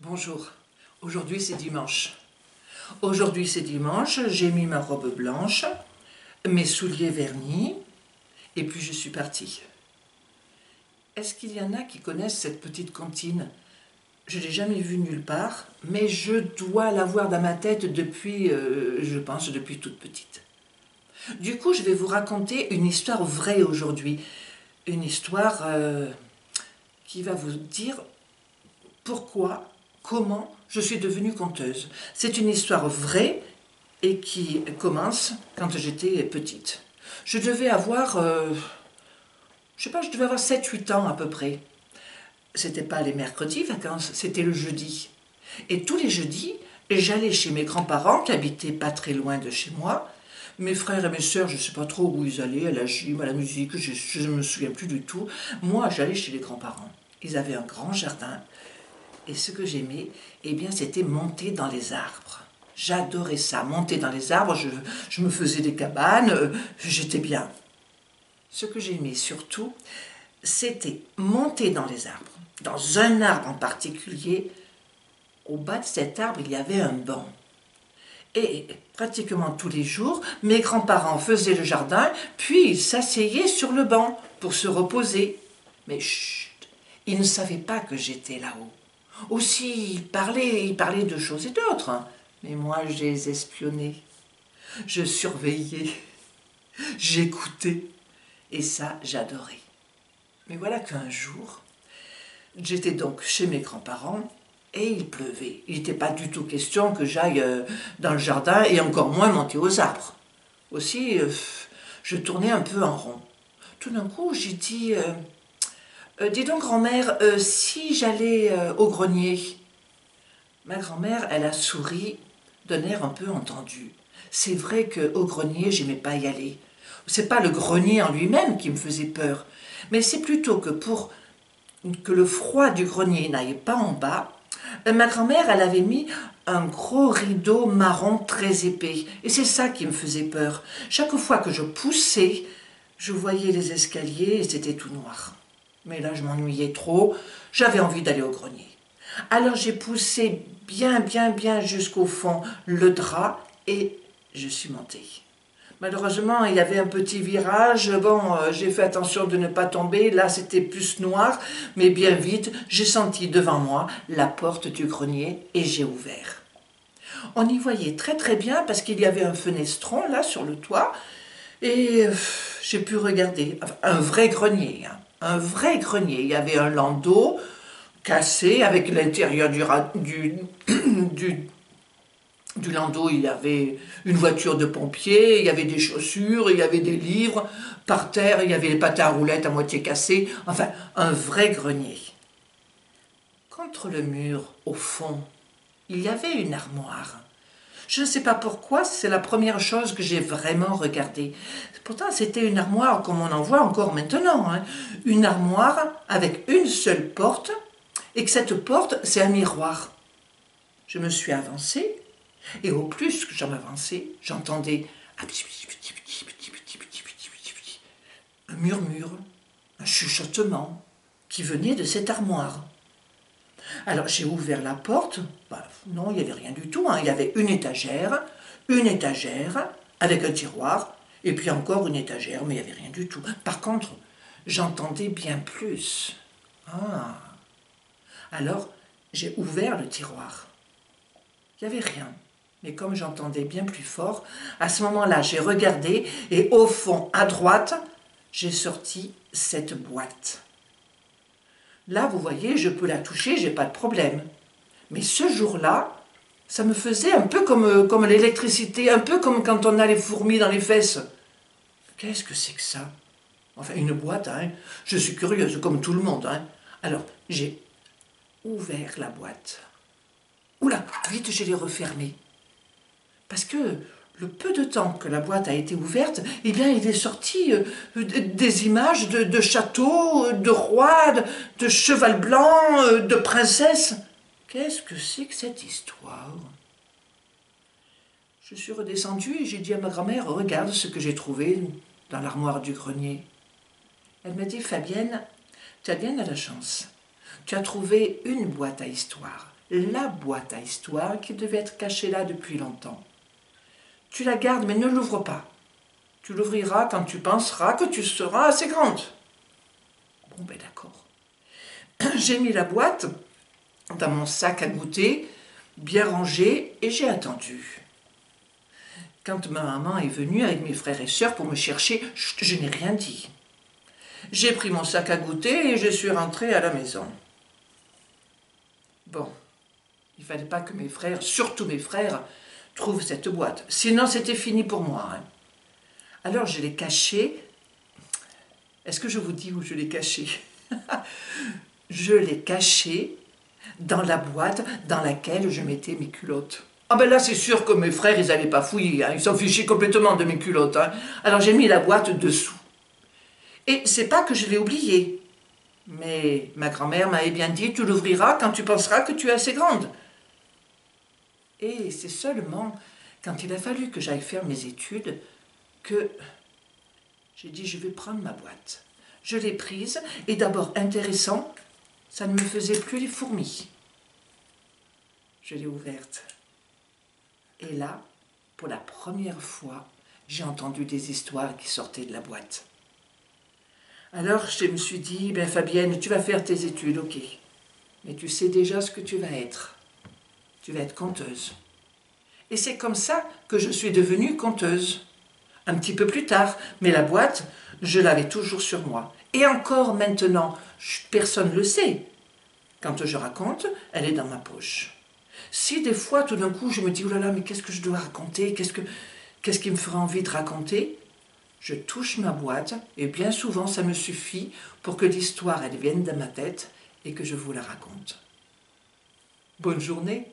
Bonjour, aujourd'hui c'est dimanche. Aujourd'hui c'est dimanche, j'ai mis ma robe blanche, mes souliers vernis, et puis je suis partie. Est-ce qu'il y en a qui connaissent cette petite cantine? Je ne l'ai jamais vue nulle part, mais je dois l'avoir dans ma tête depuis, je pense, depuis toute petite. Du coup, je vais vous raconter une histoire vraie aujourd'hui. Une histoire qui va vous dire pourquoi, comment je suis devenue conteuse. C'est une histoire vraie et qui commence quand j'étais petite. Je devais avoir, je sais pas, je devais avoir 7-8 ans à peu près. C'était pas les mercredis vacances, c'était le jeudi. Et tous les jeudis, j'allais chez mes grands-parents qui habitaient pas très loin de chez moi. Mes frères et mes sœurs, je ne sais pas trop où ils allaient, à la gym, à la musique, je ne me souviens plus du tout. Moi, j'allais chez les grands-parents. Ils avaient un grand jardin. Et ce que j'aimais, eh bien, c'était monter dans les arbres. J'adorais ça, monter dans les arbres, je me faisais des cabanes, j'étais bien. Ce que j'aimais surtout, c'était monter dans les arbres. Dans un arbre en particulier, au bas de cet arbre, il y avait un banc. Et pratiquement tous les jours, mes grands-parents faisaient le jardin, puis ils s'asseyaient sur le banc pour se reposer. Mais chut, ils ne savaient pas que j'étais là-haut. Aussi, ils parlaient de choses et d'autres, hein. Mais moi, je les espionnais. Je surveillais, j'écoutais, et ça, j'adorais. Mais voilà qu'un jour, j'étais donc chez mes grands-parents, et il pleuvait. Il n'était pas du tout question que j'aille dans le jardin, et encore moins monter aux arbres. Aussi, je tournais un peu en rond. Tout d'un coup, j'ai dit... dis donc, grand-mère, si j'allais au grenier. Ma grand-mère, elle a souri d'un air un peu entendu. C'est vrai qu'au grenier, j'aimais pas y aller. C'est pas le grenier en lui-même qui me faisait peur, mais c'est plutôt que pour que le froid du grenier n'aille pas en bas, ma grand-mère, elle avait mis un gros rideau marron très épais. Et c'est ça qui me faisait peur. Chaque fois que je poussais, je voyais les escaliers et c'était tout noir. Mais là, je m'ennuyais trop. J'avais envie d'aller au grenier. Alors j'ai poussé bien jusqu'au fond le drap et je suis montée. Malheureusement, il y avait un petit virage. Bon, j'ai fait attention de ne pas tomber. Là, c'était plus noir. Mais bien vite, j'ai senti devant moi la porte du grenier et j'ai ouvert. On y voyait très bien parce qu'il y avait un fenestron là sur le toit. Et j'ai pu regarder. Enfin, un vrai grenier, hein. Un vrai grenier. Il y avait un landau cassé avec l'intérieur du landau, il y avait une voiture de pompier, il y avait des chaussures, il y avait des livres. Par terre, il y avait les patins à roulettes à moitié cassés. Enfin, un vrai grenier. Contre le mur, au fond, il y avait une armoire. Je ne sais pas pourquoi, c'est la première chose que j'ai vraiment regardée. Pourtant, c'était une armoire comme on en voit encore maintenant, hein. Une armoire avec une seule porte, et que cette porte, c'est un miroir. Je me suis avancée, et au plus que j'en avançais, j'entendais un murmure, un chuchotement qui venait de cette armoire. Alors j'ai ouvert la porte, non, il n'y avait rien du tout, hein. Il y avait une étagère avec un tiroir, et puis encore une étagère, mais il n'y avait rien du tout. Par contre, j'entendais bien plus. Ah. Alors j'ai ouvert le tiroir. Il n'y avait rien. Mais comme j'entendais bien plus fort, à ce moment-là, j'ai regardé et au fond, à droite, j'ai sorti cette boîte. Là, vous voyez, je peux la toucher, j'ai pas de problème. Mais ce jour-là, ça me faisait un peu comme l'électricité, un peu comme quand on a les fourmis dans les fesses. Qu'est-ce que c'est que ça? Enfin, une boîte, hein. Je suis curieuse, comme tout le monde, hein. Alors, j'ai ouvert la boîte. Oula, vite, je l'ai refermée. Parce que le peu de temps que la boîte a été ouverte, eh bien, il est sorti des images de châteaux, de rois, de cheval blanc, de princesses. Qu'est-ce que c'est que cette histoire? Je suis redescendue et j'ai dit à ma grand-mère, regarde ce que j'ai trouvé dans l'armoire du grenier. Elle m'a dit, Fabienne, tu as bien de la chance. Tu as trouvé une boîte à histoire. la boîte à histoire qui devait être cachée là depuis longtemps. Tu la gardes, mais ne l'ouvre pas. Tu l'ouvriras quand tu penseras que tu seras assez grande. Bon, ben d'accord. J'ai mis la boîte dans mon sac à goûter, bien rangé, et j'ai attendu. Quand ma maman est venue avec mes frères et sœurs pour me chercher, je n'ai rien dit. J'ai pris mon sac à goûter et je suis rentrée à la maison. Bon, il ne fallait pas que mes frères, surtout mes frères, trouvent cette boîte. Sinon, c'était fini pour moi. Hein. Alors, je l'ai cachée. Est-ce que je vous dis où je l'ai cachée? Je l'ai cachée dans la boîte dans laquelle je mettais mes culottes. Ah ben là, c'est sûr que mes frères, ils n'allaient pas fouiller. Hein. Ils s'en fichaient complètement de mes culottes. Hein. Alors, j'ai mis la boîte dessous. Et c'est pas que je l'ai oublié. Mais ma grand-mère m'avait bien dit, tu l'ouvriras quand tu penseras que tu es assez grande. Et c'est seulement quand il a fallu que j'aille faire mes études que j'ai dit, je vais prendre ma boîte. Je l'ai prise et d'abord intéressant, ça ne me faisait plus les fourmis. Je l'ai ouverte. Et là, pour la première fois, j'ai entendu des histoires qui sortaient de la boîte. Alors, je me suis dit, ben Fabienne, tu vas faire tes études, ok. Mais tu sais déjà ce que tu vas être. Tu vas être conteuse. Et c'est comme ça que je suis devenue conteuse. Un petit peu plus tard, mais la boîte, je l'avais toujours sur moi. Et encore maintenant, personne ne le sait. Quand je raconte, elle est dans ma poche. Si des fois, tout d'un coup, je me dis, oh là là, mais qu'est-ce que je dois raconter? Qu'est-ce qui me fera envie de raconter? Je touche ma boîte et bien souvent ça me suffit pour que l'histoire elle vienne de ma tête et que je vous la raconte. Bonne journée!